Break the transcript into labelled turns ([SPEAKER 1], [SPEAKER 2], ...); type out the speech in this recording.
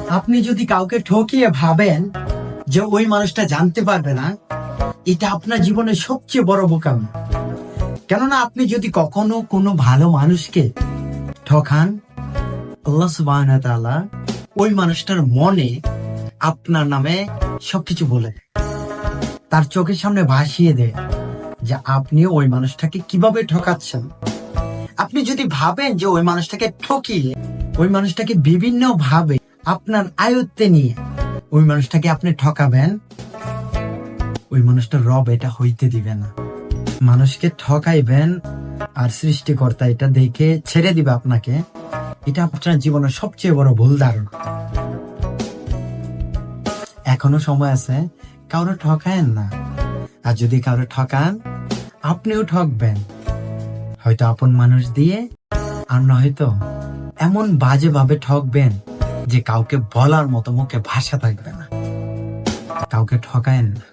[SPEAKER 1] আপনি যদি কাউকে ঠকিয়ে ভাবেন যে ওই মানুষটা জানতে পারবে না, এটা আপনার জীবনের সবচেয়ে বড় বোকামি। কেননা আপনি যদি কখনো কোনো ভালো মানুষকে ঠকান, আল্লাহ সুবহানাহু ওয়া তাআলা ওই মানুষটার মনে আপনার নামে সবকিছু বলে দেয়। তার চোখের সামনে ভাসিয়ে দেয় যে আপনি ওই মানুষটাকে কিভাবে ঠকাচ্ছেন। আপনি যদি ভাবেন যে ওই মানুষটাকে ঠকিয়ে ওই মানুষটাকে বিভিন্ন ভাবে আপনার আয়ত্তে নিয়ে ওই মানুষটাকে আপনি ঠকাবেন, ওই মানুষটা রব এটা হইতে দিবে না। মানুষকে ঠকাইবেন আর সৃষ্টিকর্তা এটা দেখে ছেড়ে দিবে আপনাকে, এটা আপনার জীবনের সবচেয়ে বড় ভুল ধারণা। এখনো সময় আছে, কারো ঠকায়েন না। আর যদি কারো ঠকান, আপনিও ঠকবেন, হয়তো আপন মানুষ দিয়ে, আর নয়তো এমন বাজে ভাবে ঠকবেন যে কাউকে বলার মতো মুখে ভাষা থাকবে না। কাউকে ঠকায়েন না।